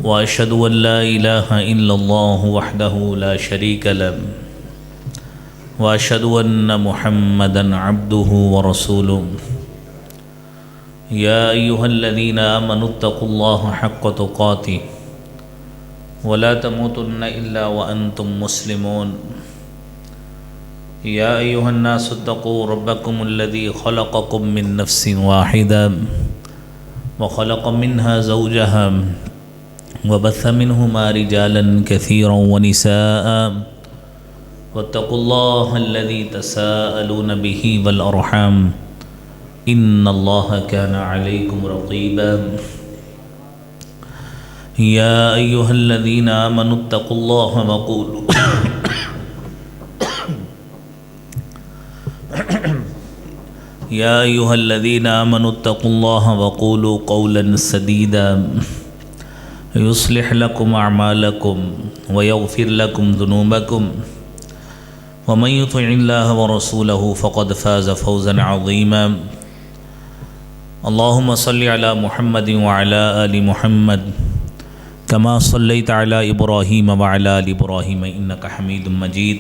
وأشهد أن لا إله إلا الله وحده لا شريك له وأشهد أن محمدا عبده ورسوله يا أيها الذين آمنوا اتقوا الله حق تقاته ولا تموتن إلا وأنتم مسلمون يا أيها الناس اتقوا ربكم الذي خلقكم من نفس واحدة وخلق منها زوجها وبث منهما رجالا كثيرا ونساء واتقوا الله الذي تساءلون به والأرحام إن الله كان عليكم رقيبا يا أيها الذين آمنوا اتقوا الله وقولوا يا أيها الذين آمنوا اتقوا الله وقولوا قولا سديدا يصلح لكم أعمالكم ويغفر لكم ذنوبكم ومن يطع الله ورسوله فقد فاز فوزا عظيما اللهم صل على محمد وعلى آل محمد كما صليت على إبراهيم وعلى آل إبراهيم إنك حميد مجيد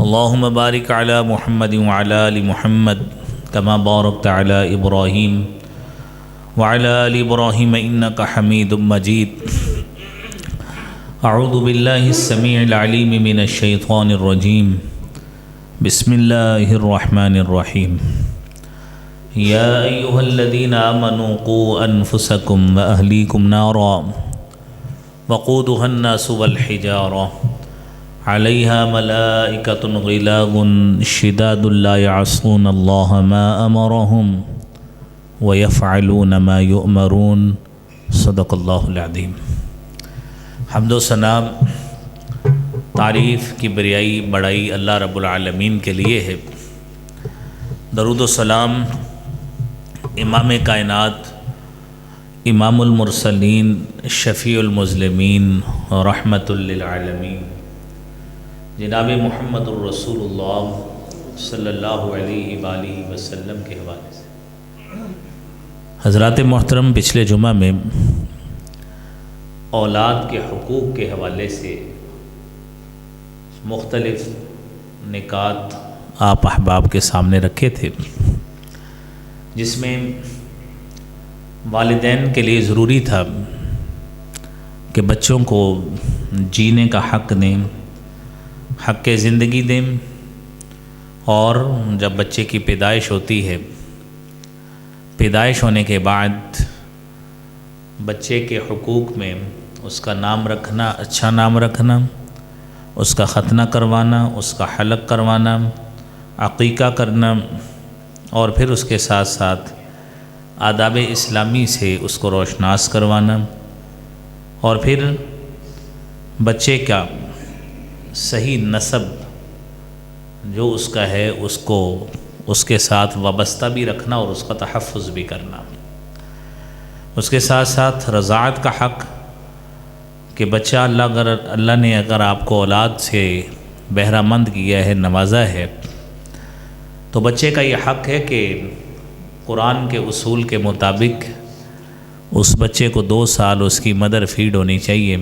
اللهم بارك على محمد وعلى آل محمد كما باركت على إبراهيم وعلى آل إبراهيم إنك حميد مجيد أعوذ بالله السميع العليم من الشيطان الرجيم بسم الله الرحمن الرحيم يا أيها الذين آمنوا قوا أنفسكم وأهليكم نارا وقودها الناس والحجارة عليها ملائكة غلاظ شداد لا يعصون الله ما أمرهم ويفعلون ما يؤمرون صدق اللہ العظیم۔ حمد و ثنا تعریف کی بریائی بڑائی اللہ رب العالمین کے لیے ہے۔ درود و سلام امام کائنات امام المرسلین شفیع المذنبین رحمت للعالمین جناب محمد الرسول اللہ صلی اللہ علیہ وآلہ وسلم کے حوالے سے۔ حضرات محترم، پچھلے جمعہ میں اولاد کے حقوق کے حوالے سے مختلف نکات آپ احباب کے سامنے رکھے تھے، جس میں والدین کے لیے ضروری تھا کہ بچوں کو جینے کا حق دیں، حق زندگی دیں، اور جب بچے کی پیدائش ہوتی ہے، پیدائش ہونے کے بعد بچے کے حقوق میں اس کا نام رکھنا، اچھا نام رکھنا، اس کا ختنہ کروانا، اس کا حلق کروانا، عقیقہ کرنا، اور پھر اس کے ساتھ ساتھ آداب اسلامی سے اس کو روشناس کروانا، اور پھر بچے کا صحیح نسب جو اس کا ہے اس کو اس کے ساتھ وابستہ بھی رکھنا اور اس کا تحفظ بھی کرنا۔ اس کے ساتھ ساتھ رضاعت کا حق کہ بچہ اللہ نے اگر آپ کو اولاد سے بہرہ مند کیا ہے، نوازا ہے، تو بچے کا یہ حق ہے کہ قرآن کے اصول کے مطابق اس بچے کو 2 سال اس کی مدر فیڈ ہونی چاہیے،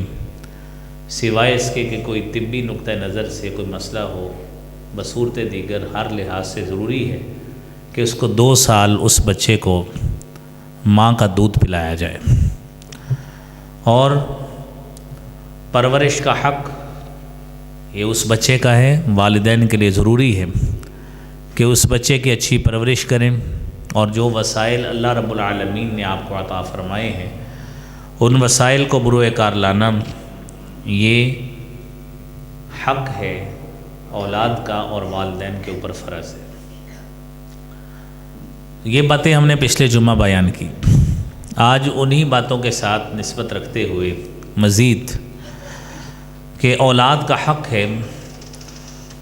سوائے اس کے کہ کوئی طبی نقطہ نظر سے کوئی مسئلہ ہو، بصورت دیگر ہر لحاظ سے ضروری ہے کہ اس کو 2 سال اس بچے کو ماں کا دودھ پلایا جائے۔ اور پرورش کا حق یہ اس بچے کا ہے، والدین کے لیے ضروری ہے کہ اس بچے کی اچھی پرورش کریں، اور جو وسائل اللہ رب العالمین نے آپ کو عطا فرمائے ہیں ان وسائل کو بروئے کار لانا یہ حق ہے اولاد کا، اور والدین کے اوپر فرض ہے۔ یہ باتیں ہم نے پچھلے جمعہ بیان کی۔ آج انہی باتوں کے ساتھ نسبت رکھتے ہوئے مزید کہ اولاد کا حق ہے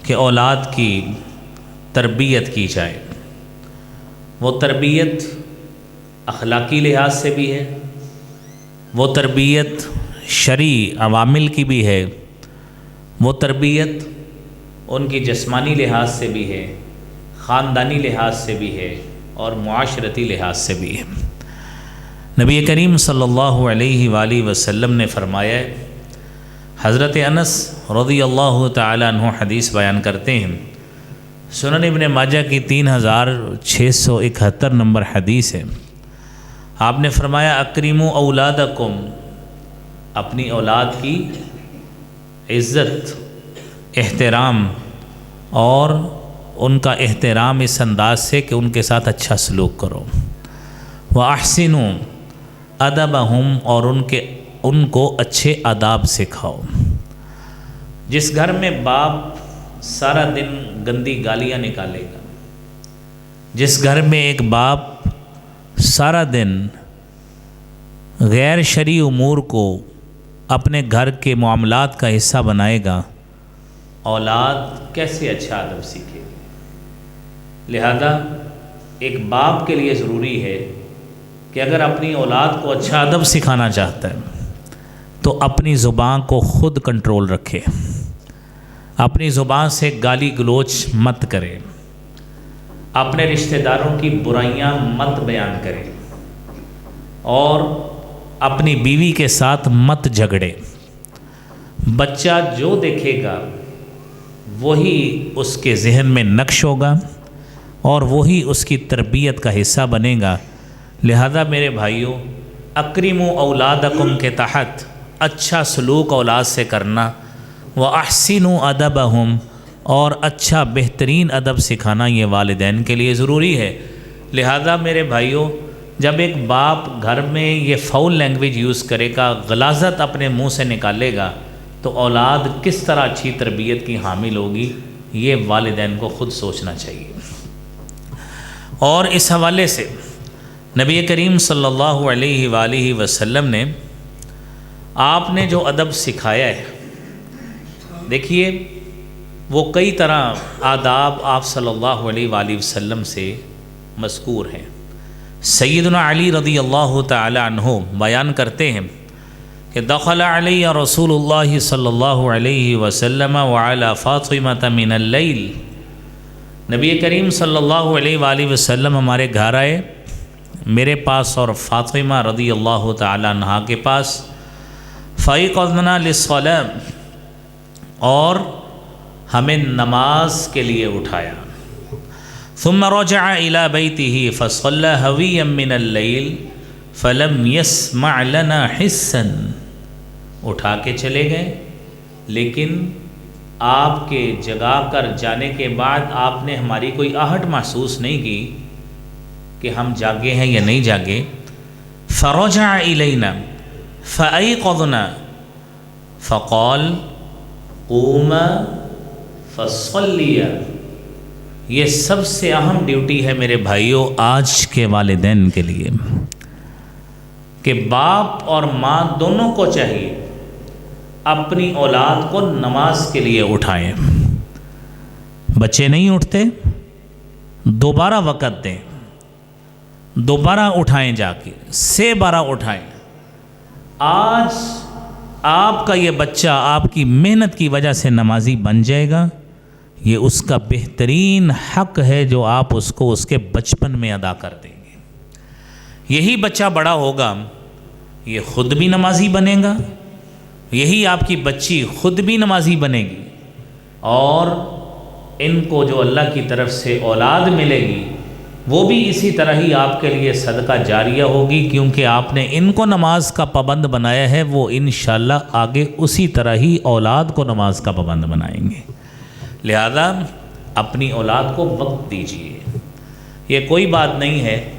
کہ اولاد کی تربیت کی جائے۔ وہ تربیت اخلاقی لحاظ سے بھی ہے، وہ تربیت شرعی عوامل کی بھی ہے، وہ تربیت ان کی جسمانی لحاظ سے بھی ہے، خاندانی لحاظ سے بھی ہے، اور معاشرتی لحاظ سے بھی ہے۔ نبی کریم صلی اللہ علیہ وآلہ وسلم نے فرمایا ہے، حضرت انس رضی اللہ تعالی عنہ حدیث بیان کرتے ہیں، سنن ابن ماجہ کی 3671 نمبر حدیث ہے، آپ نے فرمایا اکرموا اولادکم، اپنی اولاد کی عزت، احترام اور ان کا احترام اس انداز سے کہ ان کے ساتھ اچھا سلوک کرو، وَأَحْسِنُوا أَدَبَهُمْ، اور ان کو اچھے آداب سکھاؤ۔ جس گھر میں باپ سارا دن گندی گالیاں نکالے گا، جس گھر میں ایک باپ سارا دن غیر شرعی امور کو اپنے گھر کے معاملات کا حصہ بنائے گا، اولاد کیسے اچھا ادب سیکھے گی؟ لہذا ایک باپ کے لیے ضروری ہے کہ اگر اپنی اولاد کو اچھا ادب سکھانا چاہتا ہے تو اپنی زبان کو خود کنٹرول رکھے، اپنی زبان سے گالی گلوچ مت کرے، اپنے رشتہ داروں کی برائیاں مت بیان کرے، اور اپنی بیوی کے ساتھ مت جھگڑے۔ بچہ جو دیکھے گا وہی اس کے ذہن میں نقش ہوگا اور وہی اس کی تربیت کا حصہ بنے گا۔ لہذا میرے بھائیوں، اکرموا اولادکم کے تحت اچھا سلوک اولاد سے کرنا، وَأَحْسِنُوا أَدَبَهُمْ، اور اچھا بہترین ادب سکھانا یہ والدین کے لیے ضروری ہے۔ لہذا میرے بھائیوں، جب ایک باپ گھر میں یہ فاؤل لینگویج یوز کرے گا، غلاظت اپنے منہ سے نکالے گا، تو اولاد کس طرح اچھی تربیت کی حامل ہوگی، یہ والدین کو خود سوچنا چاہیے۔ اور اس حوالے سے نبی کریم صلی اللہ علیہ وآلہ وسلم نے آپ نے جو ادب سکھایا ہے، دیکھیے وہ کئی طرح آداب آپ صلی اللہ علیہ وآلہ وسلم سے مذکور ہیں۔ سیدنا علی رضی اللہ تعالی عنہ بیان کرتے ہیں کہ دخل علی رسول اللہ صلی اللہ علیہ وسلم وعلی فاطمہ من اللیل، نبی کریم صلی اللہ علیہ وآلہ وسلم ہمارے گھر آئے، میرے پاس اور فاطمہ رضی اللہ تعالی عنہ کے پاس، فَأَيْقَظْنَا لِلصَّلَاةِ، اور ہمیں نماز کے لیے اٹھایا، ثم رجع الى بيته فصلى هويا من الليل فلم يسمع لنا حسا، اٹھا کے چلے گئے، لیکن آپ کے جگا کر جانے کے بعد آپ نے ہماری کوئی آہٹ محسوس نہیں کی کہ ہم جاگے ہیں یا نہیں جاگے۔ فرجع الینا فأيقظنا فقال قوم فصلیا۔ یہ سب سے اہم ڈیوٹی ہے میرے بھائیوں آج کے والدین کے لیے کہ باپ اور ماں دونوں کو چاہیے اپنی اولاد کو نماز کے لیے اٹھائیں۔ بچے نہیں اٹھتے، دوبارہ وقت دیں، دوبارہ اٹھائیں، جا کے سے بارہ اٹھائیں۔ آج آپ کا یہ بچہ آپ کی محنت کی وجہ سے نمازی بن جائے گا، یہ اس کا بہترین حق ہے جو آپ اس کو اس کے بچپن میں ادا کر دیں گے۔ یہی بچہ بڑا ہوگا، یہ خود بھی نمازی بنے گا، یہی آپ کی بچی خود بھی نمازی بنے گی، اور ان کو جو اللہ کی طرف سے اولاد ملے گی وہ بھی اسی طرح ہی آپ کے لیے صدقہ جاریہ ہوگی، کیونکہ آپ نے ان کو نماز کا پابند بنایا ہے، وہ انشاءاللہ آگے اسی طرح ہی اولاد کو نماز کا پابند بنائیں گے۔ لہذا اپنی اولاد کو وقت دیجیے۔ یہ کوئی بات نہیں ہے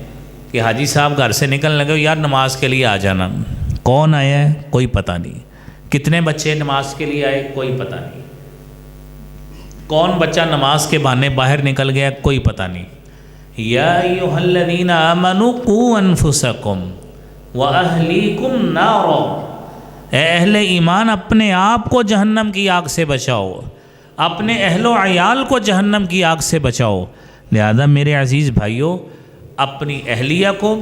کہ حاجی صاحب گھر سے نکلنے لگے یار نماز کے لیے آ جانا، کون آیا ہے کوئی پتہ نہیں، کتنے بچے نماز کے لیے آئے کوئی پتہ نہیں، کون بچہ نماز کے بہانے باہر نکل گیا کوئی پتہ نہیں۔ یا ایھا الذین آمنوا قوا انفسکم واہلیکم نارا، اے اہل ایمان اپنے آپ کو جہنم کی آگ سے بچاؤ، اپنے اہل و عیال کو جہنم کی آگ سے بچاؤ۔ لہذا میرے عزیز بھائیوں، اپنی اہلیہ کو،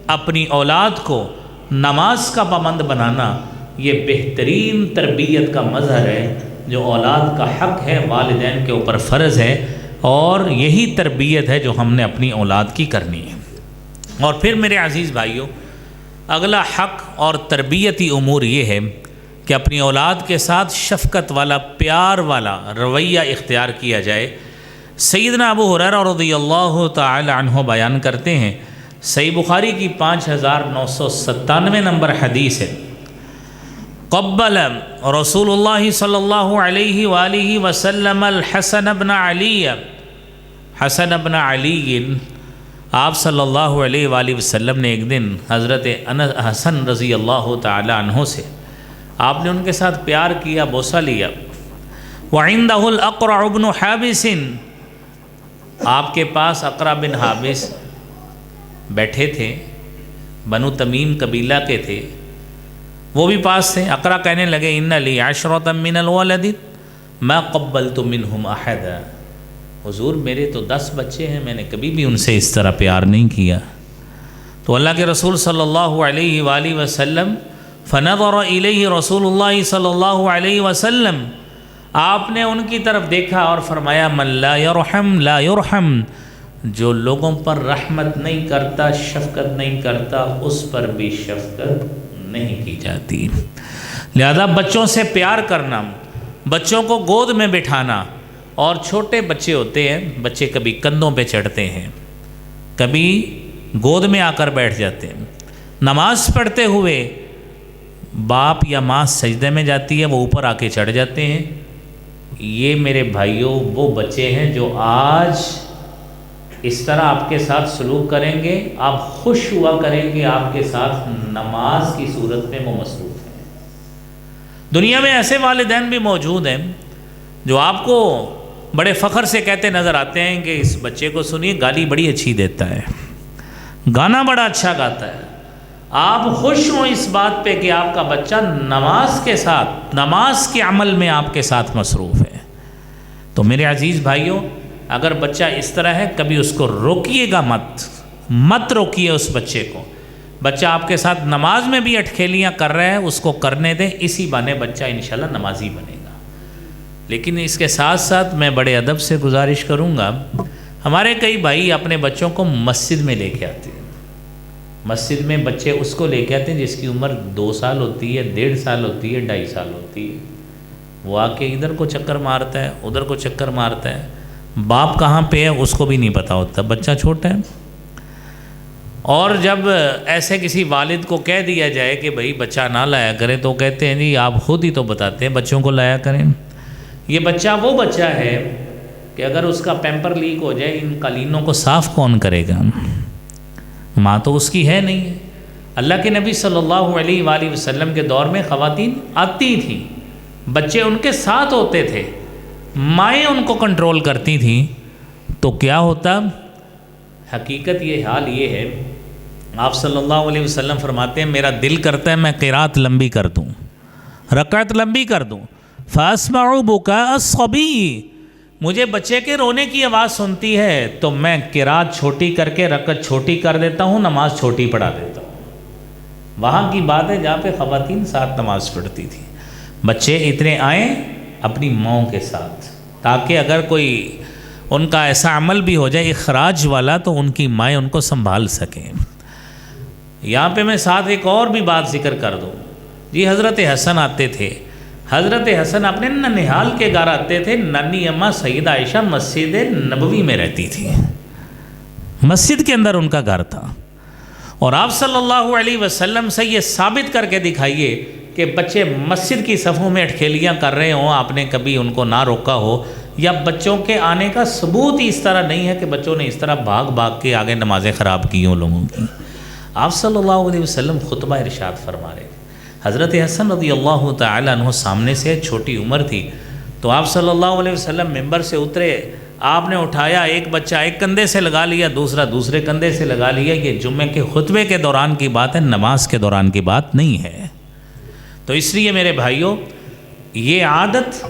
اپنی اولاد کو نماز کا پابند بنانا یہ بہترین تربیت کا مظہر ہے جو اولاد کا حق ہے، والدین کے اوپر فرض ہے، اور یہی تربیت ہے جو ہم نے اپنی اولاد کی کرنی ہے۔ اور پھر میرے عزیز بھائیوں، اگلا حق اور تربیتی امور یہ ہے کہ اپنی اولاد کے ساتھ شفقت والا، پیار والا رویہ اختیار کیا جائے۔ سیدنا ابو ہریرہ رضی اللہ تعالی عنہ بیان کرتے ہیں، صحیح بخاری کی 5997 نمبر حدیث ہے، قبل رسول اللہ صلی اللہ علیہ وآلہ وسلم الحسن بن علی، حسن بن علی، آپ صلی اللہ علیہ وآلہ وسلم نے ایک دن حضرت حسن رضی اللہ تعالی عنہ سے آپ نے ان کے ساتھ پیار کیا، بوسہ لیا۔ وعندہ الاقرع بن حابس، آپ کے پاس اقرع بن حابس بیٹھے تھے، بنو تمیم قبیلہ کے تھے، وہ بھی پاس تھے۔ اقرع کہنے لگے ان لی عشرۃ من الولد ما قبلت منہم احدا، حضور میرے تو 10 بچے ہیں، میں نے کبھی بھی ان سے اس طرح پیار نہیں کیا۔ تو اللہ کے رسول صلی اللہ علیہ وآلہ وسلم، فنظر الیہ رسول اللہ صلی اللہ علیہ وسلم، آپ نے ان کی طرف دیکھا اور فرمایا من لا یرحم لا یرحم، جو لوگوں پر رحمت نہیں کرتا، شفقت نہیں کرتا، اس پر بھی شفقت نہیں کی جاتی۔ لہذا بچوں سے پیار کرنا، بچوں کو گود میں بٹھانا، اور چھوٹے بچے ہوتے ہیں، بچے کبھی کندھوں پہ چڑھتے ہیں، کبھی گود میں آ کر بیٹھ جاتے ہیں، نماز پڑھتے ہوئے باپ یا ماں سجدے میں جاتی ہے، وہ اوپر آ کے چڑھ جاتے ہیں۔ یہ میرے بھائیوں وہ بچے ہیں جو آج اس طرح آپ کے ساتھ سلوک کریں گے، آپ خوش ہوا کریں گے آپ کے ساتھ نماز کی صورت میں وہ مصروف ہیں۔ دنیا میں ایسے والدین بھی موجود ہیں جو آپ کو بڑے فخر سے کہتے نظر آتے ہیں کہ اس بچے کو سنیے، گالی بڑی اچھی دیتا ہے، گانا بڑا اچھا گاتا ہے۔ آپ خوش ہوں اس بات پہ کہ آپ کا بچہ نماز کے ساتھ، نماز کے عمل میں آپ کے ساتھ مصروف ہے۔ تو میرے عزیز بھائیوں، اگر بچہ اس طرح ہے، کبھی اس کو روکیے گا مت روکیے اس بچے کو۔ بچہ آپ کے ساتھ نماز میں بھی اٹکھیلیاں کر رہا ہے، اس کو کرنے دیں، اسی بہانے بچہ انشاءاللہ نمازی بنے گا۔ لیکن اس کے ساتھ ساتھ میں بڑے ادب سے گزارش کروں گا، ہمارے کئی بھائی اپنے بچوں کو مسجد میں لے کے آتے ہیں۔ مسجد میں بچے اس کو لے کے آتے ہیں جس کی عمر 2 سال ہوتی ہے، 1.5 سال ہوتی ہے، 2.5 سال ہوتی ہے۔ وہ آ کے ادھر کو چکر مارتا ہے، ادھر کو چکر مارتا ہے، باپ کہاں پہ ہے اس کو بھی نہیں پتہ ہوتا، بچہ چھوٹا ہے۔ اور جب ایسے کسی والد کو کہہ دیا جائے کہ بھائی بچہ نہ لایا کرے، تو کہتے ہیں جی آپ خود ہی تو بتاتے ہیں بچوں کو لایا کریں۔ یہ بچہ وہ بچہ ہے کہ اگر اس کا پیمپر لیک ہو جائے، ان قالینوں کو صاف کون کرے گا؟ ماں تو اس کی ہے نہیں۔ اللہ کے نبی صلی اللہ علیہ وآلہ وسلم کے دور میں خواتین آتی تھیں، بچے ان کے ساتھ ہوتے تھے، مائیں ان کو کنٹرول کرتی تھیں، تو کیا ہوتا؟ حقیقت یہ حال یہ ہے، آپ صلی اللہ علیہ وسلم فرماتے ہیں میرا دل کرتا ہے میں قرات لمبی کر دوں، رکعت لمبی کر دوں، فاسمع بکاء الصبی، مجھے بچے کے رونے کی آواز سنتی ہے تو میں قرات چھوٹی کر کے رکعت چھوٹی کر دیتا ہوں، نماز چھوٹی پڑھا دیتا ہوں۔ وہاں کی بات ہے جہاں پہ خواتین ساتھ نماز پڑھتی تھی۔ بچے اتنے آئیں اپنی ماؤں کے ساتھ، تاکہ اگر کوئی ان کا ایسا عمل بھی ہو جائے اخراج والا تو ان کی مائیں ان کو سنبھال سکیں۔ یہاں پہ میں ساتھ ایک اور بھی بات ذکر کر دوں، جی حضرت حسن آتے تھے، حضرت حسن اپنے ننیحال کے گھر آتے تھے، نانی اماں سیدہ عائشہ مسجد نبوی میں رہتی تھی، مسجد کے اندر ان کا گھر تھا، اور آپ صلی اللہ علیہ وسلم سے یہ ثابت کر کے دکھائیے کہ بچے مسجد کی صفوں میں اٹکھیلیاں کر رہے ہوں، آپ نے کبھی ان کو نہ روکا ہو، یا بچوں کے آنے کا ثبوت ہی اس طرح نہیں ہے کہ بچوں نے اس طرح بھاگ بھاگ کے آگے نمازیں خراب کی ہوں لوگوں کی۔ آپ صلی اللہ علیہ وسلم خطبہ ارشاد فرما رہے، حضرت حسن رضی اللہ تعالی عنہ سامنے سے، چھوٹی عمر تھی، تو آپ صلی اللہ علیہ وسلم ممبر سے اترے، آپ نے اٹھایا، ایک بچہ ایک کندھے سے لگا لیا، دوسرا دوسرے کندھے سے لگا لیا۔ یہ جمعے کے خطبے کے دوران کی بات ہے، نماز کے دوران کی بات نہیں ہے۔ تو اس لیے میرے بھائیوں، یہ عادت،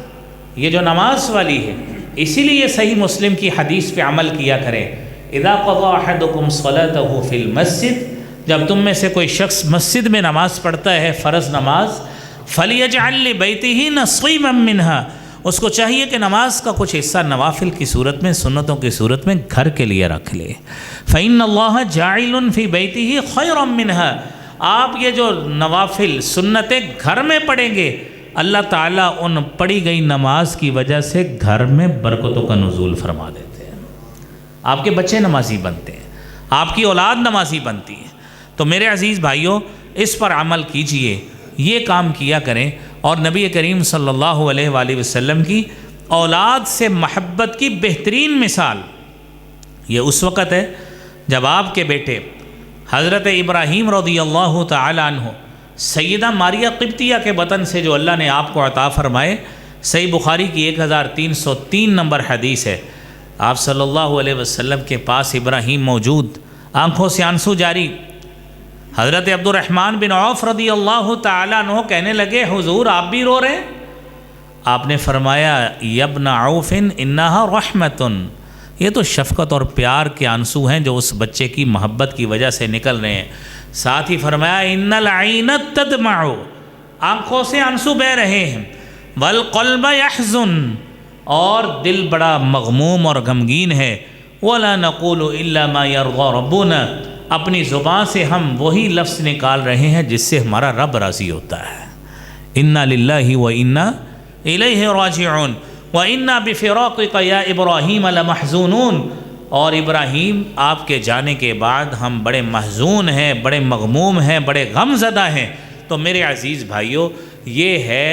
یہ جو نماز والی ہے، اسی لیے صحیح مسلم کی حدیث پہ عمل کیا کریں، اذا قضى احدكم صلاته في المسجد، جب تم میں سے کوئی شخص مسجد میں نماز پڑھتا ہے، فرض نماز، فَلْيَجْعَلْ لِبَيْتِهِ نَصِيبًا مِّنْهَا، اس کو چاہیے کہ نماز کا کچھ حصہ نوافل کی صورت میں، سنتوں کی صورت میں گھر کے لیے رکھ لے۔ فَإِنَّ اللَّهَ جَاعِلٌ فِي بَيْتِهِ خَيْرًا مِّنْهَا، آپ یہ جو نوافل سنتیں گھر میں پڑھیں گے، اللہ تعالیٰ ان پڑھی گئی نماز کی وجہ سے گھر میں برکتوں کا نزول فرما دیتے ہیں، آپ کے بچے نمازی بنتے ہیں، آپ کی اولاد نمازی بنتی ہے۔ تو میرے عزیز بھائیوں، اس پر عمل کیجئے، یہ کام کیا کریں، اور نبی کریم صلی اللہ علیہ وآلہ وسلم کی اولاد سے محبت کی بہترین مثال یہ اس وقت ہے جب آپ کے بیٹے حضرت ابراہیم رضی اللہ تعالی عنہ سیدہ ماریہ قبطیہ کے وطن سے جو اللہ نے آپ کو عطا فرمائے، صحیح بخاری کی 1303 نمبر حدیث ہے، آپ صلی اللہ علیہ وسلم کے پاس ابراہیم موجود، آنکھوں سے آنسو جاری، حضرت عبد الرحمن بن عوف رضی اللہ تعالیٰ عنہ کہنے لگے حضور آپ بھی رو رہے ہیں؟ آپ نے فرمایا یا ابن عوف انہا رحمتن، یہ تو شفقت اور پیار کے آنسو ہیں جو اس بچے کی محبت کی وجہ سے نکل رہے ہیں۔ ساتھ ہی فرمایا ان العین تدمع، آنکھوں سے آنسو بہہ رہے ہیں، والقلب یحزن، اور دل بڑا مغموم اور غمگین ہے، ولا نقول الا ما يرضى ربنا، اپنی زبان سے ہم وہی لفظ نکال رہے ہیں جس سے ہمارا رب راضی ہوتا ہے، انا للہ و انا الیہ راجعون وَإِنَّا بِفِرَاقِكَ يَا إِبْرَاهِيمَ لَمَحْزُونُونَ، اور ابراہیم آپ کے جانے کے بعد ہم بڑے محزون ہیں، بڑے مغموم ہیں، بڑے غم زدہ ہیں۔ تو میرے عزیز بھائیوں، یہ ہے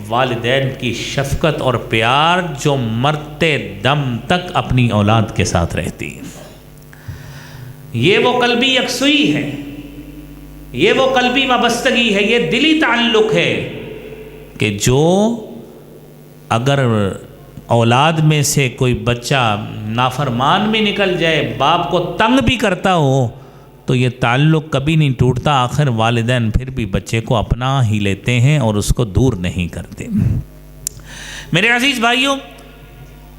والدین کی شفقت اور پیار جو مرتے دم تک اپنی اولاد کے ساتھ رہتی ہے۔ یہ وہ قلبی یکسوئی ہے، یہ وہ قلبی وابستگی ہے، یہ دلی تعلق ہے کہ جو اگر اولاد میں سے کوئی بچہ نافرمان بھی نکل جائے، باپ کو تنگ بھی کرتا ہو، تو یہ تعلق کبھی نہیں ٹوٹتا، آخر والدین پھر بھی بچے کو اپنا ہی لیتے ہیں اور اس کو دور نہیں کرتے۔ میرے عزیز بھائیوں،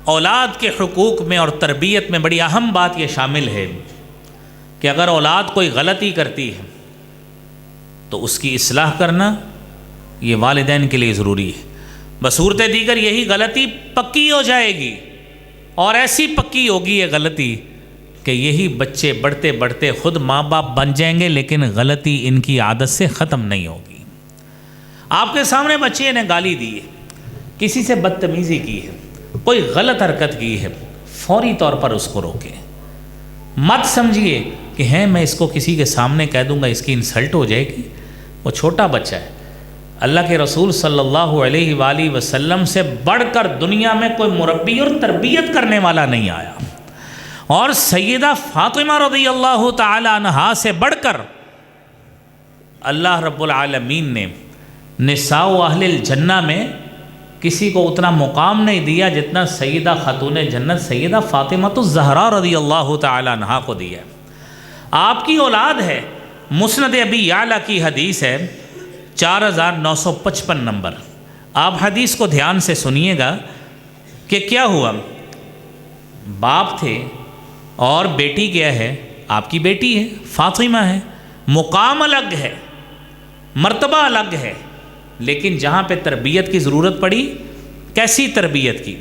اولاد کے حقوق میں اور تربیت میں بڑی اہم بات یہ شامل ہے کہ اگر اولاد کوئی غلطی کرتی ہے تو اس کی اصلاح کرنا یہ والدین کے لیے ضروری ہے۔ بصورت دیگر یہی غلطی پکی ہو جائے گی، اور ایسی پکی ہوگی یہ غلطی کہ یہی بچے بڑھتے بڑھتے خود ماں باپ بن جائیں گے، لیکن غلطی ان کی عادت سے ختم نہیں ہوگی۔ آپ کے سامنے بچے نے گالی دی ہے، کسی سے بدتمیزی کی ہے، کوئی غلط حرکت کی ہے، فوری طور پر اس کو روکیں، مت سمجھیے کہ میں اس کو کسی کے سامنے کہہ دوں گا اس کی انسلٹ ہو جائے گی، وہ چھوٹا بچہ ہے۔ اللہ کے رسول صلی اللہ علیہ وآلہ وسلم سے بڑھ کر دنیا میں کوئی مربی اور تربیت کرنے والا نہیں آیا، اور سیدہ فاطمہ رضی اللہ تعالی عنہا سے بڑھ کر اللہ رب العالمین نے نساء اہل الجنہ میں کسی کو اتنا مقام نہیں دیا جتنا سیدہ خاتون جنت سیدہ فاطمہ الزہرا رضی اللہ تعالی عنہا کو دیا۔ آپ کی اولاد ہے، مسند ابی یعلا کی حدیث ہے 4955 نمبر، آپ حدیث کو دھیان سے سنیے گا کہ کیا ہوا۔ باپ تھے اور بیٹی کیا ہے، آپ کی بیٹی ہے، فاطمہ ہے، مقام الگ ہے، مرتبہ الگ ہے، لیکن جہاں پہ تربیت کی ضرورت پڑی، کیسی تربیت کی؟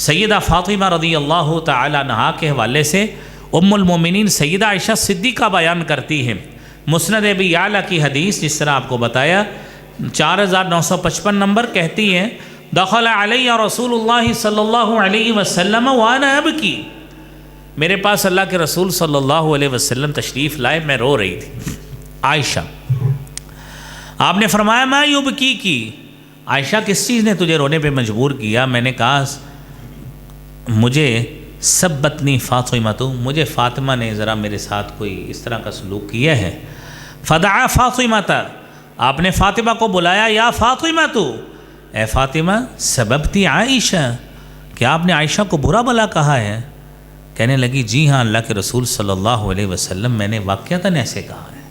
سیدہ فاطمہ رضی اللہ تعالی عنہا کے حوالے سے ام المومنین سیدہ عائشہ صدیقہ بیان کرتی ہیں، مسند ابی یعلا کی حدیث جس طرح آپ کو بتایا 4955 نمبر، کہتی ہیں دخل علی رسول اللہ صلی اللہ علیہ وسلم وانا ابکی، میرے پاس اللہ کے رسول صلی اللہ علیہ وسلم تشریف لائے، میں رو رہی تھی۔ عائشہ، آپ نے فرمایا ما یبکی کی، عائشہ کس چیز نے تجھے رونے پہ مجبور کیا؟ میں نے کہا مجھے سبتنی فاطمہ، مجھے فاطمہ نے ذرا میرے ساتھ کوئی اس طرح کا سلوک کیا ہے۔ فدعا فاطمہ، آپ نے فاطمہ کو بلایا، یا فاطمہ اے فاطمہ سببتی عائشہ، کیا آپ نے عائشہ کو برا بلا کہا ہے؟ کہنے لگی جی ہاں اللہ کے رسول صلی اللہ علیہ وسلم میں نے واقعتاً ایسے کہا ہے۔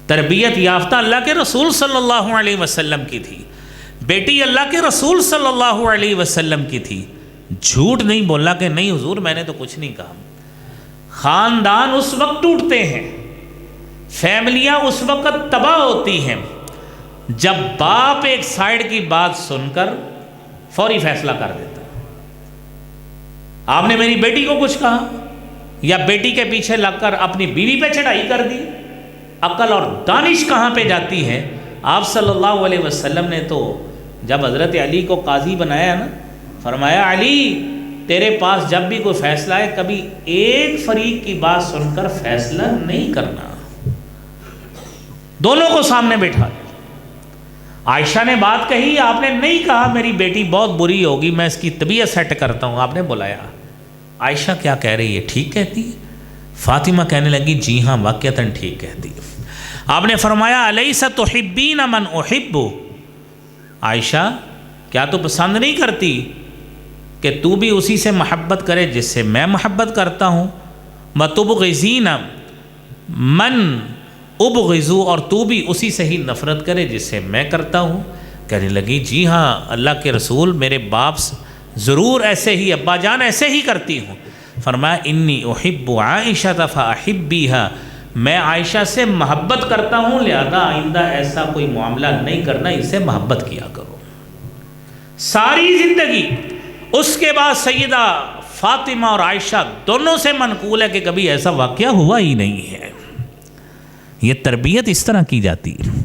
تربیت یافتہ اللہ کے رسول صلی اللہ علیہ وسلم کی تھی، بیٹی اللہ کے رسول صلی اللہ علیہ وسلم کی تھی، جھوٹ نہیں بولا کہ نہیں حضور میں نے تو کچھ نہیں کہا۔ خاندان اس وقت ٹوٹتے ہیں، فیملیاں اس وقت تباہ ہوتی ہیں جب باپ ایک سائیڈ کی بات سن کر فوری فیصلہ کر دیتا ہے۔ آپ نے میری بیٹی کو کچھ کہا یا بیٹی کے پیچھے لگ کر اپنی بیوی پہ چڑھائی کر دی، عقل اور دانش کہاں پہ جاتی ہے؟ آپ صلی اللہ علیہ وسلم نے تو جب حضرت علی کو قاضی بنایا نا، فرمایا علی تیرے پاس جب بھی کوئی فیصلہ ہے کبھی ایک فریق کی بات سن کر فیصلہ نہیں کرنا، دونوں کو سامنے بٹھا دیا۔ عائشہ نے بات کہی، آپ نے نہیں کہا میری بیٹی بہت بری ہوگی، میں اس کی طبیعت سیٹ کرتا ہوں، آپ نے بلایا عائشہ کیا کہہ رہی ہے، ٹھیک کہتی ہے؟ فاطمہ کہنے لگی جی ہاں واقعتاً ٹھیک کہتی ہے۔ آپ نے فرمایا الیس تحبین من احب، عائشہ کیا تو پسند نہیں کرتی کہ تو بھی اسی سے محبت کرے جس سے میں محبت کرتا ہوں؟ وتبغضین من ابغضو، اور تو بھی اسی سے ہی نفرت کرے جس سے میں کرتا ہوں۔ کہنے لگی جی ہاں اللہ کے رسول میرے باپ ضرور ایسے ہی، ابا جان ایسے ہی کرتی ہوں۔ فرمایا انی احب عائشہ فاحبیہا، میں عائشہ سے محبت کرتا ہوں، لہذا آئندہ ایسا کوئی معاملہ نہیں کرنا، اس سے محبت کیا کرو۔ ساری زندگی اس کے بعد سیدہ فاطمہ اور عائشہ دونوں سے منقول ہے کہ کبھی ایسا واقعہ ہوا ہی نہیں ہے۔ یہ تربیت اس طرح کی جاتی ہے۔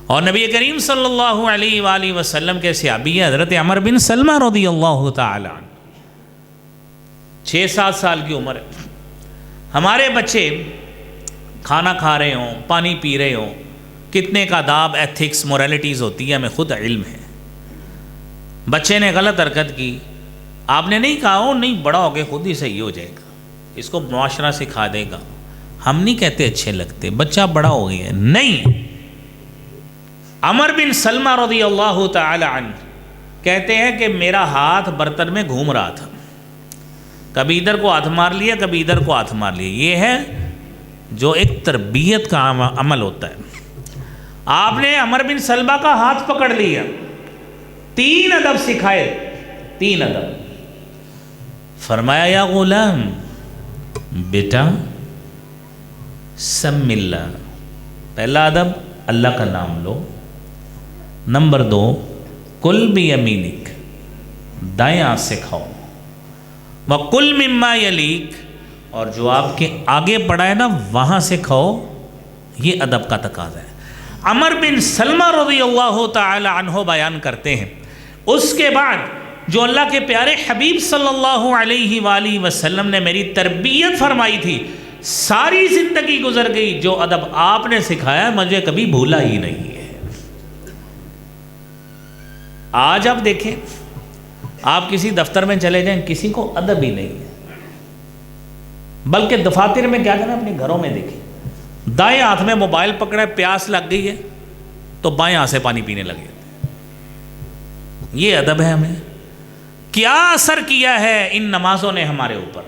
اور نبی کریم صلی اللہ علیہ وآلہ وسلم کے صحابی حضرت عمر بن سلمہ رضی اللہ تعالی عنہ، 6-7 سال کی عمر ہے، ہمارے بچے کھانا کھا رہے ہوں، پانی پی رہے ہوں، کتنے کا آداب، ایتھکس، موریلٹیز ہوتی ہے، ہمیں خود علم ہے۔ بچے نے غلط حرکت کی، آپ نے نہیں کہا نہیں بڑا ہو کے خود ہی صحیح ہو جائے گا، اس کو معاشرہ سکھا دے گا، ہم نہیں کہتے اچھے لگتے، بچہ بڑا ہو گیا ہے، نہیں۔ عمر بن سلمہ رضی اللہ تعالی عنہ کہتے ہیں کہ میرا ہاتھ برتن میں گھوم رہا تھا، کبھی ادھر کو ہاتھ مار لیا، کبھی ادھر کو ہاتھ مار لیا، یہ ہے جو ایک تربیت کا عمل ہوتا ہے۔ آپ نے عمر بن سلمہ کا ہاتھ پکڑ لیا، 3 ادب سکھائے، 3 ادب۔ فرمایا یا غلام، بیٹا سم اللہ، پہلا ادب اللہ کا نام لو، نمبر 2 کل بیمینک، دائیں ہاتھ سے کھاؤ، وَقُلْ مِمَّا يَلِيكَ، اور جو آپ کے آگے پڑا ہے نا وہاں سے کھاؤ، یہ ادب کا تقاضا ہے۔ عمر بن سلمہ رضی اللہ تعالی عنہ بیان کرتے ہیں، اس کے بعد جو اللہ کے پیارے حبیب صلی اللہ علیہ وآلہ وسلم نے میری تربیت فرمائی تھی، ساری زندگی گزر گئی، جو ادب آپ نے سکھایا مجھے کبھی بھولا ہی نہیں ہے۔ آج آپ دیکھیں، آپ کسی دفتر میں چلے جائیں، کسی کو ادب ہی نہیں ہے، بلکہ دفاتر میں کیا کرنا، اپنے گھروں میں دیکھیں، دائیں ہاتھ میں موبائل پکڑا ہے، پیاس لگ گئی ہے تو بائیں ہاتھ سے پانی پینے لگے۔ یہ ادب ہے ہمیں؟ کیا اثر کیا ہے ان نمازوں نے ہمارے اوپر،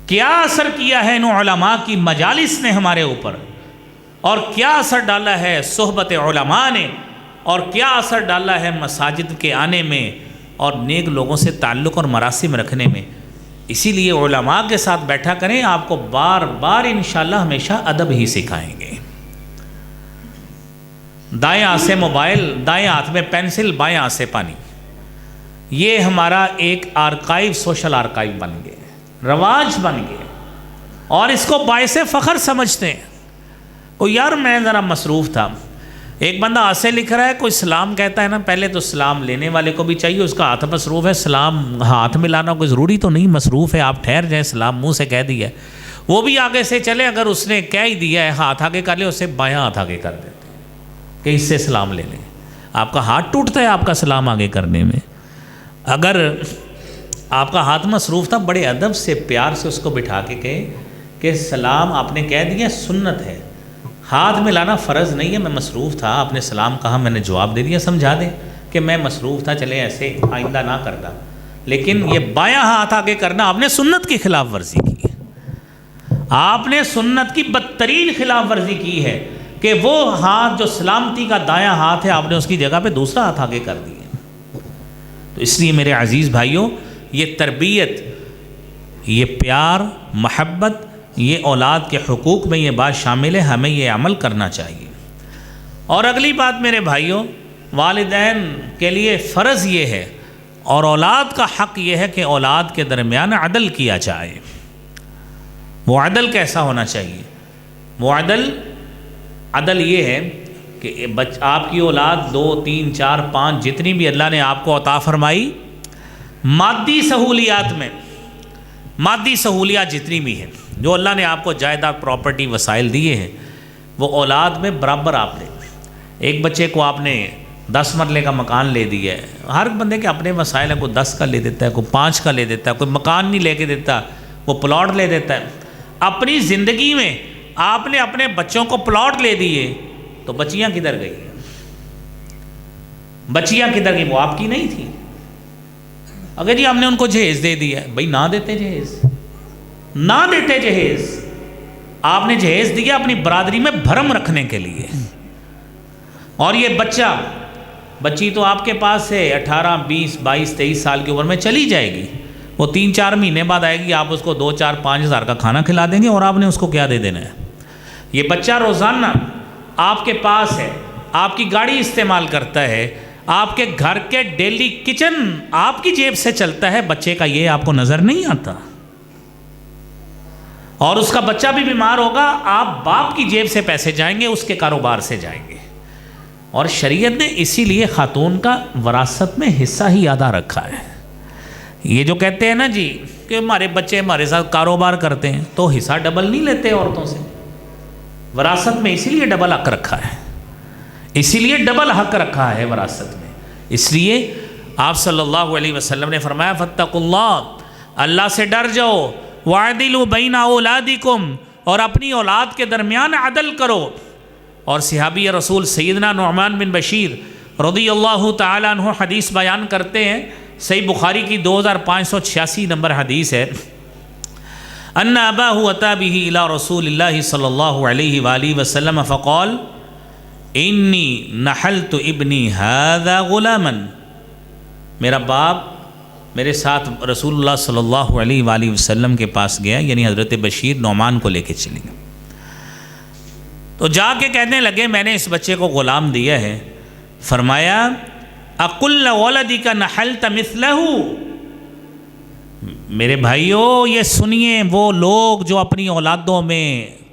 کیا اثر کیا ہے ان علماء کی مجالس نے ہمارے اوپر، اور کیا اثر ڈالا ہے صحبت علماء نے، اور کیا اثر ڈالا ہے مساجد کے آنے میں اور نیک لوگوں سے تعلق اور مراسم رکھنے میں۔ اسی لیے علماء کے ساتھ بیٹھا کریں، آپ کو بار بار انشاءاللہ ہمیشہ ادب ہی سکھائیں گے۔ دائیں ہاتھ سے موبائل، دائیں ہاتھ میں پینسل، بائیں ہاتھ سے پانی، یہ ہمارا ایک آرکائیو، سوشل آرکائیو بن گئے، رواج بن گئے، اور اس کو باعث فخر سمجھتے ہیں۔ او یار میں ذرا مصروف تھا، ایک بندہ ہاتھ سے لکھ رہا ہے، کوئی سلام کہتا ہے نا، پہلے تو سلام لینے والے کو بھی چاہیے، اس کا ہاتھ مصروف ہے، سلام ہاتھ میں لانا کوئی ضروری تو نہیں، مصروف ہے آپ ٹھہر جائیں، سلام منہ سے کہہ دیا ہے، وہ بھی آگے سے چلے، اگر اس نے کہہ ہی دیا ہے ہاتھ آگے کر لے، اسے بایاں ہاتھ آگے کر دیتے کہ اس سے سلام لے لیں۔ آپ کا ہاتھ ٹوٹتا ہے آپ کا سلام آگے کرنے میں۔ اگر آپ کا ہاتھ مصروف تھا، بڑے ادب سے پیار سے اس کو بٹھا کے کہے کہ سلام آپ نے کہہ دیا، سنت ہے، ہاتھ میں لانا فرض نہیں ہے، میں مصروف تھا، آپ نے سلام کہا، میں نے جواب دے دیا، سمجھا دیں کہ میں مصروف تھا، چلے ایسے آئندہ نہ کرتا۔ لیکن یہ بایاں ہاتھ آگے کرنا آپ نے سنت کی خلاف ورزی کی، آپ نے سنت کی بدترین خلاف ورزی کی ہے کہ وہ ہاتھ جو سلامتی کا دایاں ہاتھ ہے، آپ نے اس کی جگہ پہ دوسرا ہاتھ آگے کر دیا۔ تو اس لیے میرے عزیز بھائیوں، یہ تربیت، یہ پیار، محبت، یہ اولاد کے حقوق میں یہ بات شامل ہے، ہمیں یہ عمل کرنا چاہیے۔ اور اگلی بات میرے بھائیوں، والدین کے لیے فرض یہ ہے اور اولاد کا حق یہ ہے کہ اولاد کے درمیان عدل کیا جائے۔ وہ عدل کیسا ہونا چاہیے؟ وہ عدل عدل یہ ہے کہ آپ کی اولاد 2 3 4 5 جتنی بھی اللہ نے آپ کو عطا فرمائی، مادی سہولیات میں، مادی سہولیات جتنی بھی ہیں جو اللہ نے آپ کو جائیداد پراپرٹی وسائل دیے ہیں، وہ اولاد میں برابر آپ نے، ایک بچے کو آپ نے 10 مرلے کا مکان لے دیا ہے، ہر بندے کے اپنے مسائل ہیں، کوئی 10 کا لے دیتا ہے، کوئی 5 کا لے دیتا ہے، کوئی مکان نہیں لے کے دیتا، وہ پلاٹ لے دیتا ہے۔ اپنی زندگی میں آپ نے اپنے بچوں کو پلاٹ لے دیے تو بچیاں کدھر گئی؟ بچیاں کدھر گئی؟ وہ آپ کی نہیں تھی۔ اگر جی ہم نے ان کو جہیز دے دیا، بھائی نہ دیتے جہیز، نہ دیتے جہیز، آپ نے جہیز دیا اپنی برادری میں بھرم رکھنے کے لیے، اور یہ بچی تو آپ کے پاس ہے 18 20 22 23 سال کی عمر میں چلی جائے گی، وہ 3 4 مہینے بعد آئے گی، آپ اس کو 2 4 5 ہزار کا کھانا کھلا دیں گے، اور آپ نے اس کو کیا دے دینا ہے؟ یہ بچہ روزانہ آپ کے پاس ہے، آپ کی گاڑی استعمال کرتا ہے، آپ کے گھر کے ڈیلی کچن آپ کی جیب سے چلتا ہے، بچے کا یہ آپ کو نظر نہیں آتا، اور اس کا بچہ بھی بیمار ہوگا، آپ باپ کی جیب سے پیسے جائیں گے، اس کے کاروبار سے جائیں گے۔ اور شریعت نے اسی لیے خاتون کا وراثت میں حصہ ہی ادا رکھا ہے۔ یہ جو کہتے ہیں نا جی کہ ہمارے بچے ہمارے ساتھ کاروبار کرتے ہیں، تو حصہ ڈبل نہیں لیتے عورتوں سے، وراثت میں اسی لیے ڈبل حق رکھا ہے، اسی لیے ڈبل حق رکھا ہے وراثت میں۔ اس لیے آپ صلی اللہ علیہ وسلم نے فرمایا فاتقوا اللہ، اللہ سے ڈر جاؤ، وَعْدِلُوا بَيْنَ أَوْلَادِكُمْ، اور اپنی اولاد کے درمیان عدل کرو۔ اور صحابی رسول سیدنا نعمان بن بشیر رضی اللہ تعالیٰ عنہ حدیث بیان کرتے ہیں، صحیح بخاری کی 2586 نمبر حدیث ہے، ان اباہ اتى به الى رسول اللہ صلی اللہ علیہ وآلہ وسلم فقال انی نحلت ابنی هذا غلاما، میرا باپ میرے ساتھ رسول اللہ صلی اللہ علیہ وآلہ وسلم کے پاس گیا، یعنی حضرت بشیر نعمان کو لے کے چلے گئے، تو جا کے کہنے لگے میں نے اس بچے کو غلام دیا ہے۔ فرمایا اقل ولدک نحلت مثلہ، میرے بھائیوں یہ سنیے، وہ لوگ جو اپنی اولادوں میں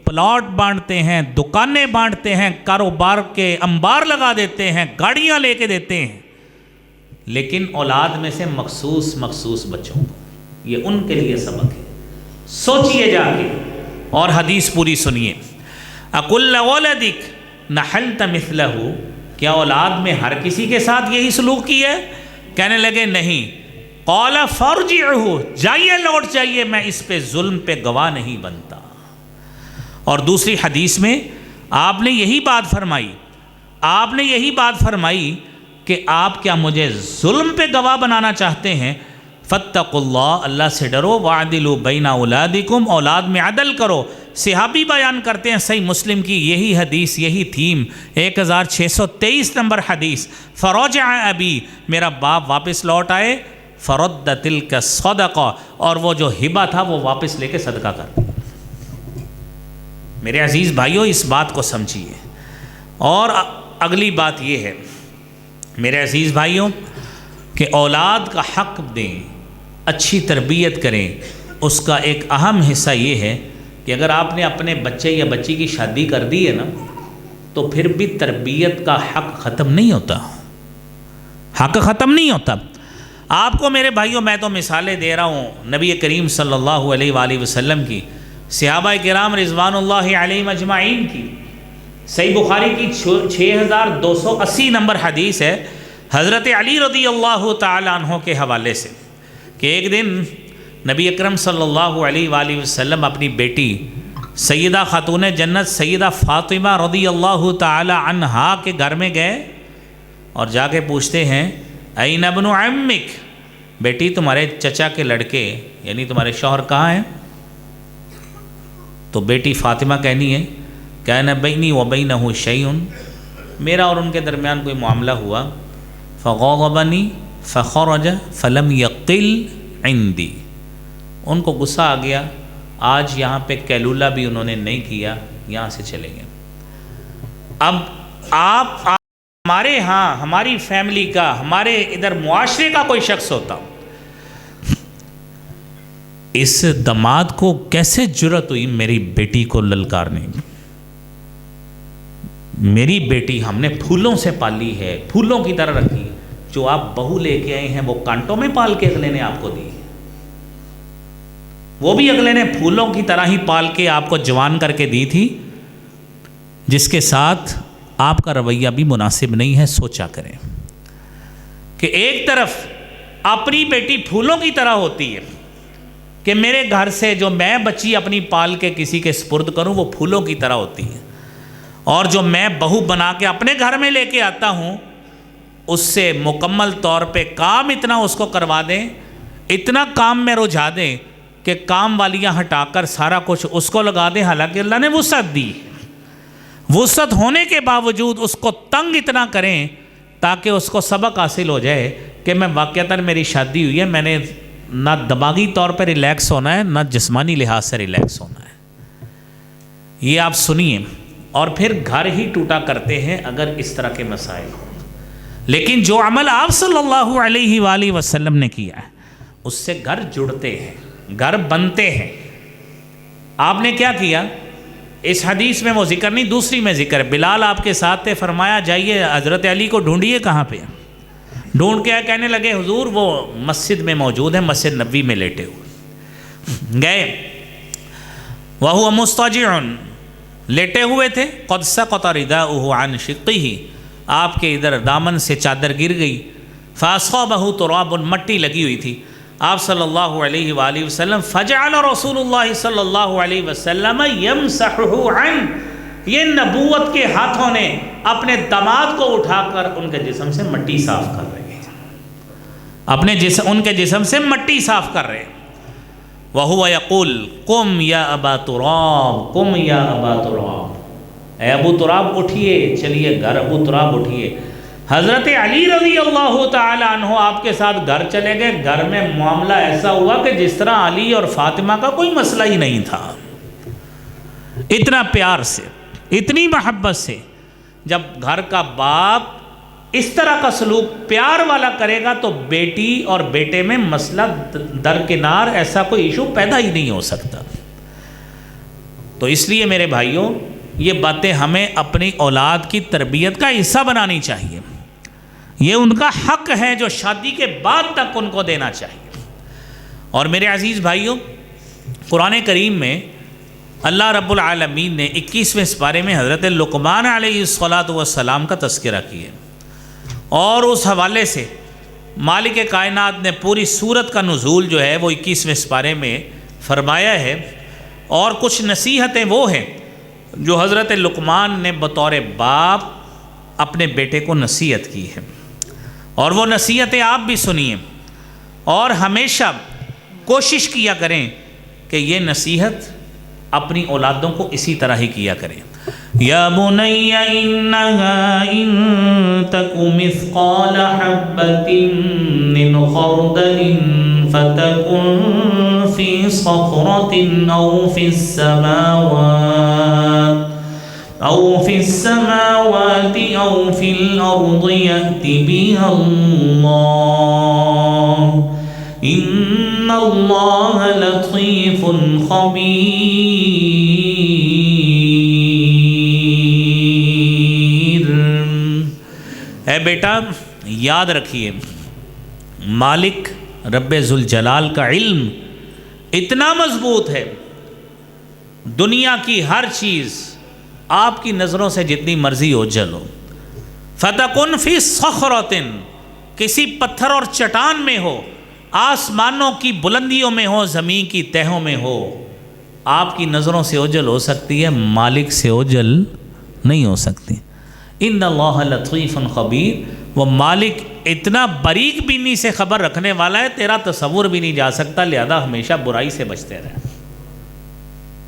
پلاٹ بانٹتے ہیں، دکانیں بانٹتے ہیں، کاروبار کے انبار لگا دیتے ہیں، گاڑیاں لے کے دیتے ہیں، لیکن اولاد میں سے مخصوص بچوں کو، یہ ان کے لیے سبق ہے، سوچئے جا کے اور حدیث پوری سنیے۔ اقل ولدک نحلت مثلہ، کیا اولاد میں ہر کسی کے ساتھ یہی سلوک کی ہے؟ کہنے لگے نہیں۔ قال فرجعہ، جائیے لوٹ جائیے، میں اس پہ ظلم پہ گواہ نہیں بنتا۔ اور دوسری حدیث میں آپ نے یہی بات فرمائی، آپ نے یہی بات فرمائی کہ آپ کیا مجھے ظلم پہ گواہ بنانا چاہتے ہیں؟ فاتقوا اللہ، اللہ سے ڈرو، وعدلوا بین اولادکم، اولاد میں عدل کرو۔ صحابی بیان کرتے ہیں صحیح مسلم کی یہی حدیث، یہی تھیم، 1623 نمبر حدیث، فرجع ابی، میرا باپ واپس لوٹ آئے، فرد تلک الصدقہ، اور وہ جو ہبہ تھا وہ واپس لے کے صدقہ کر دیا۔ میرے عزیز بھائیوں اس بات کو سمجھیے۔ اور اگلی بات یہ ہے میرے عزیز بھائیوں کہ اولاد کا حق دیں، اچھی تربیت کریں، اس کا ایک اہم حصہ یہ ہے کہ اگر آپ نے اپنے بچے یا بچی کی شادی کر دی ہے نا، تو پھر بھی تربیت کا حق ختم نہیں ہوتا، حق ختم نہیں ہوتا۔ آپ کو میرے بھائیوں میں تو مثالیں دے رہا ہوں نبی کریم صلی اللہ علیہ وآلہ وسلم کی، صحابہ کرام رضوان اللہ علیہم اجمعین کی۔ صحیح بخاری کی 6280 نمبر حدیث ہے حضرت علی رضی اللہ تعالیٰ عنہ کے حوالے سے کہ ایک دن نبی اکرم صلی اللہ علیہ وآلہ وسلم اپنی بیٹی سیدہ خاتون جنت سیدہ فاطمہ رضی اللہ تعالیٰ عنہا کے گھر میں گئے اور جا کے پوچھتے ہیں این ابن عمک، بیٹی تمہارے چچا کے لڑکے یعنی تمہارے شوہر کہاں ہیں؟ تو بیٹی فاطمہ کہنی ہے کان بینی و بینہ شیء، میرا اور ان کے درمیان کوئی معاملہ ہوا، فغضبنی فخرج فلم یقل عندی، ان کو غصہ آ گیا، آج یہاں پہ کیلولہ بھی انہوں نے نہیں کیا، یہاں سے چلے گئے۔ اب آپ ہمارے ہاں ہماری فیملی کا، ہمارے ادھر معاشرے کا کوئی شخص ہوتا، اس داماد کو کیسے جرأت ہوئی میری بیٹی کو للکارنے کی؟ میری بیٹی ہم نے پھولوں سے پالی ہے، پھولوں کی طرح رکھی ہے، جو آپ بہو لے کے آئے ہیں وہ کانٹوں میں پال کے اگلے نے آپ کو دی ہے، وہ بھی اگلے نے پھولوں کی طرح ہی پال کے آپ کو جوان کر کے دی تھی، جس کے ساتھ آپ کا رویہ بھی مناسب نہیں ہے۔ سوچا کریں کہ ایک طرف اپنی بیٹی پھولوں کی طرح ہوتی ہے کہ میرے گھر سے جو میں بچی اپنی پال کے کسی کے سپرد کروں وہ پھولوں کی طرح ہوتی ہے، اور جو میں بہو بنا کے اپنے گھر میں لے کے آتا ہوں اس سے مکمل طور پہ کام اتنا اس کو کروا دیں، اتنا کام میں رجھا دیں کہ کام والیاں ہٹا کر سارا کچھ اس کو لگا دیں، حالانکہ اللہ نے وسعت دی، وسعت ہونے کے باوجود اس کو تنگ اتنا کریں تاکہ اس کو سبق حاصل ہو جائے کہ میں واقعتاً میری شادی ہوئی ہے، میں نے نہ دماغی طور پہ ریلیکس ہونا ہے نہ جسمانی لحاظ سے ریلیکس ہونا ہے۔ یہ آپ سنیے، اور پھر گھر ہی ٹوٹا کرتے ہیں اگر اس طرح کے مسائل ہوں۔ لیکن جو عمل آپ صلی اللہ علیہ وآلہ وسلم نے کیا ہے اس سے گھر جڑتے ہیں، گھر بنتے ہیں۔ آپ نے کیا کیا؟ اس حدیث میں وہ ذکر نہیں، دوسری میں ذکر ہے۔ بلال آپ کے ساتھ تھے، فرمایا جائیے حضرت علی کو ڈھونڈیے کہاں پہ، ڈھونڈ کے کہنے لگے حضور وہ مسجد میں موجود ہے، مسجد نبوی میں لیٹے ہوئے۔ گئے، وَهُوَ مُسْتَجِعٌ، لیٹے ہوئے تھے، قَدْ سَقَطَ رِدَاؤُهُ عَنْ شِقِّهِ، آپ کے ادھر دامن سے چادر گر گئی، فَأَصَابَهُ تُرَابٌ، مٹی لگی ہوئی تھی۔ آپ صلی اللہ علیہ وآلہ وسلم فَجَعَلَ رسول اللہ صلی اللہ علیہ وسلم يَمْسَحُهُ عَنْ، یہ نبوت کے ہاتھوں نے اپنے داماد کو اٹھا کر ان کے جسم سے مٹی صاف کر رہے ہیں، اپنے ان کے جسم سے مٹی صاف کر رہے ہیں۔ وَهُوَ يَقُولُ قُمْ يَا أَبَا تُرَابُ، قُمْ يَا أَبَا تُرَابُ، اے ابو تراب اٹھئے، چلیے گھر، ابو تراب اٹھئے۔ حضرت علی رضی اللہ تعالی عنہ آپ کے ساتھ گھر چلے گئے، گھر میں معاملہ ایسا ہوا کہ جس طرح علی اور فاطمہ کا کوئی مسئلہ ہی نہیں تھا۔ اتنا پیار سے، اتنی محبت سے جب گھر کا باپ اس طرح کا سلوک پیار والا کرے گا تو بیٹی اور بیٹے میں مسئلہ درکنار، ایسا کوئی ایشو پیدا ہی نہیں ہو سکتا۔ تو اس لیے میرے بھائیوں، یہ باتیں ہمیں اپنی اولاد کی تربیت کا حصہ بنانی چاہیے، یہ ان کا حق ہے جو شادی کے بعد تک ان کو دینا چاہیے۔ اور میرے عزیز بھائیوں، قرآن کریم میں اللہ رب العالمین نے 21ویں سپارے میں حضرت لقمان علیہ السلام کا تذکرہ کیا، اور اس حوالے سے مالک کائنات نے پوری سورت کا نزول جو ہے وہ 21ویں سپارے میں فرمایا ہے، اور کچھ نصیحتیں وہ ہیں جو حضرت لقمان نے بطور باپ اپنے بیٹے کو نصیحت کی ہے، اور وہ نصیحتیں آپ بھی سنیے، اور ہمیشہ کوشش کیا کریں کہ یہ نصیحت اپنی اولادوں کو اسی طرح ہی کیا کریں۔ یا بنی انہا ان تک مثقال حبۃ من خردل فتکن فی صخرۃ او فی السماوات او فی الارض یأت بها اللہ ان اللہ لطیف خبیر۔ اے بیٹا یاد رکھیے، مالک رب ذوالجلال کا علم اتنا مضبوط ہے، دنیا کی ہر چیز آپ کی نظروں سے جتنی مرضی ہو جلو، فتکن فی صخرۃ، کسی پتھر اور چٹان میں ہو، آسمانوں کی بلندیوں میں ہو، زمین کی تہوں میں ہو، آپ کی نظروں سے اوجل ہو سکتی ہے، مالک سے اوجل نہیں ہو سکتی۔ ان اللہ لطیف خبیر، وہ مالک اتنا باریک بینی سے خبر رکھنے والا ہے، تیرا تصور بھی نہیں جا سکتا، لہذا ہمیشہ برائی سے بچتے رہے۔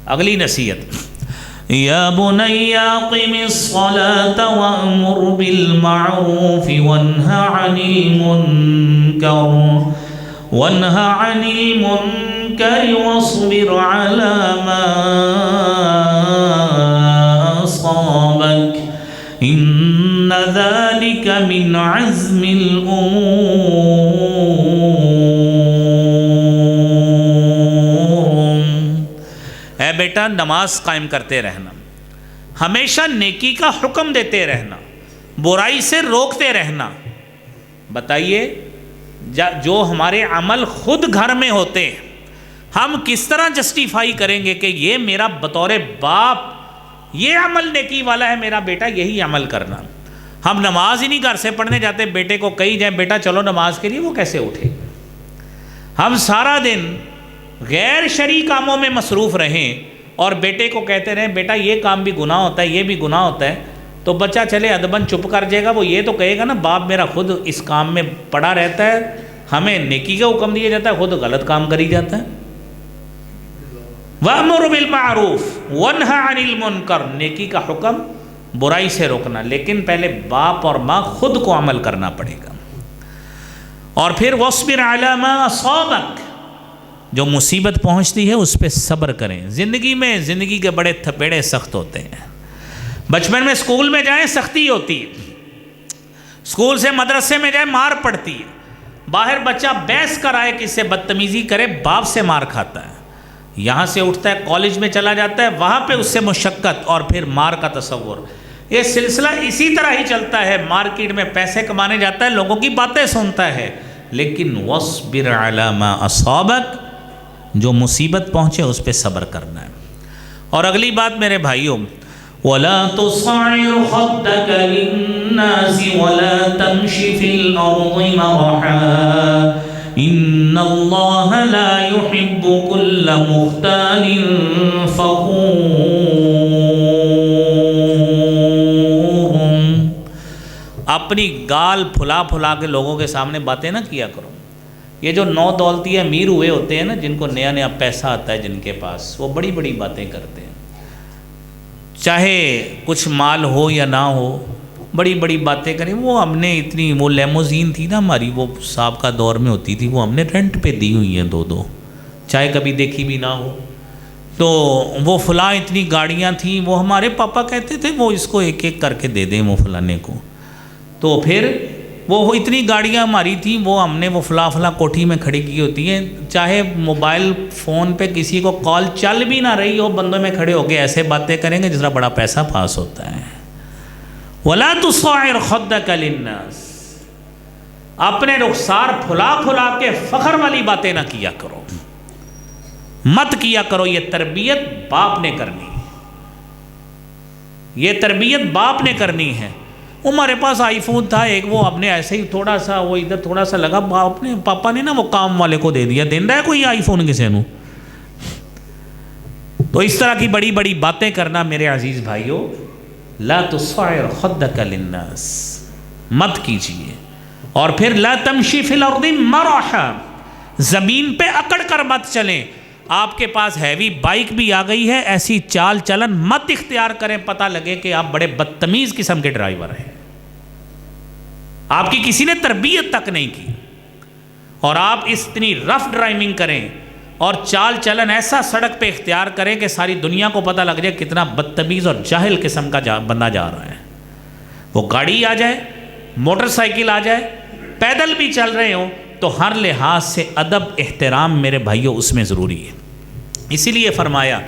اگلی نصیحت، یا بنی اقم الصلاۃ وامر بالمعروف وانہ عن المنکر واصبر علی ما اصابک ان ذلک من عزم الامور۔ اے بیٹا نماز قائم کرتے رہنا، ہمیشہ نیکی کا حکم دیتے رہنا، برائی سے روکتے رہنا۔ بتائیے جو ہمارے عمل خود گھر میں ہوتے ہیں، ہم کس طرح جسٹیفائی کریں گے کہ یہ میرا بطور باپ یہ عمل نیکی والا ہے، میرا بیٹا یہی عمل کرنا۔ ہم نماز ہی نہیں گھر سے پڑھنے جاتے، بیٹے کو کہی جائیں بیٹا چلو نماز کے لیے، وہ کیسے اٹھے؟ ہم سارا دن غیر شرعی کاموں میں مصروف رہیں اور بیٹے کو کہتے رہیں بیٹا یہ کام بھی گناہ ہوتا ہے، یہ بھی گناہ ہوتا ہے، تو بچہ چلے ادباً چپ کر جائے گا۔ وہ یہ تو کہے گا نا باپ میرا خود اس کام میں پڑا رہتا ہے، ہمیں نیکی کا حکم دیا جاتا ہے، خود غلط کام کری جاتا ہے۔ وَأْمُرُ بِالْمَعْرُوفِ وَانْهَ عَنِ الْمُنْكَرِ، نیکی کا حکم، برائی سے روکنا، لیکن پہلے باپ اور ماں خود کو عمل کرنا پڑے گا۔ اور پھر وَاصْبِرْ عَلَى مَا أَصَابَكَ، جو مصیبت پہنچتی ہے اس پہ صبر کریں۔ زندگی کے بڑے تھپیڑے سخت ہوتے ہیں۔ بچپن میں اسکول میں جائیں سختی ہوتی ہے، اسکول سے مدرسے میں جائیں مار پڑتی ہے، باہر بچہ بحث کرائے کس سے بدتمیزی کرے باپ سے مار کھاتا ہے، یہاں سے اٹھتا ہے کالج میں چلا جاتا ہے وہاں پہ اس سے مشقت اور پھر مار کا تصور۔ یہ سلسلہ اسی طرح ہی چلتا ہے، مارکیٹ میں پیسے کمانے جاتا ہے، لوگوں کی باتیں سنتا ہے، لیکن وَاصْبِرْ عَلَى مَا أَصَابَكَ، جو مصیبت پہنچے اس پہ صبر کرنا ہے۔ اور اگلی بات میرے بھائیوں، وَلَا تُصَعِّرْ خَدَّكَ لِلنَّاسِ وَلَا تَمْشِ فِي الْأَرْضِ مَرَحًا إِنَّ اللَّهَ لَا يُحِبُّ كُلَّ مُخْتَالٍ فَخُورٍ۔ اپنی گال پھلا پھلا کے لوگوں کے سامنے باتیں نہ کیا کرو۔ یہ جو نو دولتی امیر ہوئے ہوتے ہیں نا، جن کو نیا نیا پیسہ آتا ہے جن کے پاس، وہ بڑی بڑی باتیں کرتے ہیں، چاہے کچھ مال ہو یا نہ ہو، بڑی بڑی باتیں کریں۔ وہ ہم نے اتنی، وہ لیموزین تھی نا ہماری، وہ سابقہ دور میں ہوتی تھی، وہ ہم نے رینٹ پہ دی ہوئی ہیں دو، چاہے کبھی دیکھی بھی نہ ہو۔ تو وہ فلاں اتنی گاڑیاں تھیں، وہ ہمارے پاپا کہتے تھے وہ اس کو ایک ایک کر کے دے دیں وہ فلانے کو۔ تو پھر وہ اتنی گاڑیاں ہماری تھیں، وہ ہم نے وہ فلاں کوٹھی میں کھڑی کی ہوتی ہیں، چاہے موبائل فون پہ کسی کو کال چل بھی نہ رہی ہو، بندوں میں کھڑے ہو کے ایسے باتیں کریں گے جس طرح بڑا پیسہ پاس ہوتا ہے۔ وَلَا تُصَعِّرْ خَدَّكَ لِلنَّاسِ، اپنے رخسار پھلا پھلا کے فخر والی باتیں نہ کیا کرو، مت کیا کرو۔ یہ تربیت باپ نے کرنی ہے، یہ تربیت باپ نے کرنی ہے۔ ہمارے پاس آئی فون تھا ایک، وہ ہم نے ایسے ہی تھوڑا سا، وہ ادھر تھوڑا سا لگا، اپنے پاپا نے نا وہ کام والے کو دے دیا، دین رہا ہے کوئی آئی فون کسی نو۔ تو اس طرح کی بڑی بڑی باتیں کرنا میرے عزیز بھائیوں، لا تصعر خدک للناس، مت کیجیے۔ اور پھر لا تمشی فی الارض مرحا، زمین پہ اکڑ کر مت چلیں۔ آپ کے پاس ہیوی بائک بھی آ گئی ہے، ایسی چال چلن مت اختیار کریں، پتہ لگے کہ آپ بڑے بدتمیز قسم کے ڈرائیور ہیں، آپ کی کسی نے تربیت تک نہیں کی، اور آپ اتنی رف ڈرائیونگ کریں اور چال چلن ایسا سڑک پہ اختیار کریں کہ ساری دنیا کو پتہ لگ جائے کتنا بدتمیز اور جاہل قسم کا بندہ جا رہا ہے۔ وہ گاڑی آ جائے، موٹر سائیکل آ جائے، پیدل بھی چل رہے ہوں، تو ہر لحاظ سے ادب احترام میرے بھائیوں اس میں ضروری ہے۔ اسی لیے فرمایا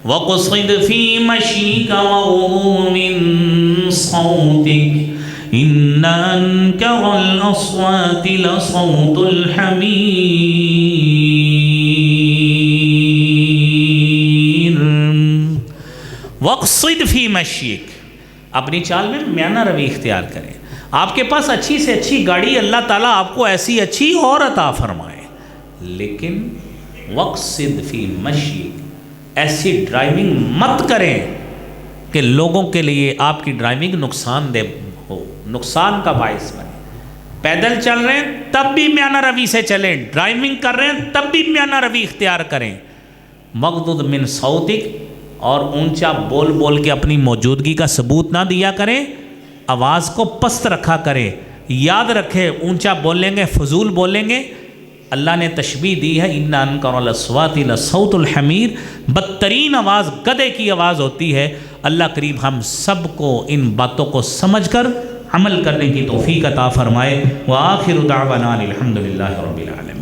وَقْصِدْ فِي مَشِيكَ وَغُضُّضْ مِن صَوْتِكَ إِنَّ أَنكَرَ الْأَصْوَاتِ لَصَوْتُ الْحَمِيرِ۔ وَقْصِدْ فِي مَشِيكَ، اپنی چال میں میانہ روی اختیار کریں۔ آپ کے پاس اچھی سے اچھی گاڑی، اللہ تعالیٰ آپ کو ایسی اچھی اور عطا فرمائے، لیکن وَقْصِدْ فِي مَشِيكَ، ایسی ڈرائیونگ مت کریں کہ لوگوں کے لیے آپ کی ڈرائیونگ نقصان دہ ہو، نقصان کا باعث بنے۔ پیدل چل رہے ہیں تب بھی میانہ روی سے چلیں، ڈرائیونگ کر رہے ہیں تب بھی میانہ روی اختیار کریں۔ مغضض من صوتک، اور اونچا بول بول کے اپنی موجودگی کا ثبوت نہ دیا کریں، آواز کو پست رکھا کریں۔ یاد رکھیں اونچا بولیں گے، فضول بولیں گے، اللہ نے تشبیہ دی ہے ان انکر الاصوات لصوت الحمیر، بدترین آواز گدھے کی آواز ہوتی ہے۔ اللہ کریم ہم سب کو ان باتوں کو سمجھ کر عمل کرنے کی توفیق عطا فرمائے۔ وآخر دعوانا الحمدللہ رب العالمین۔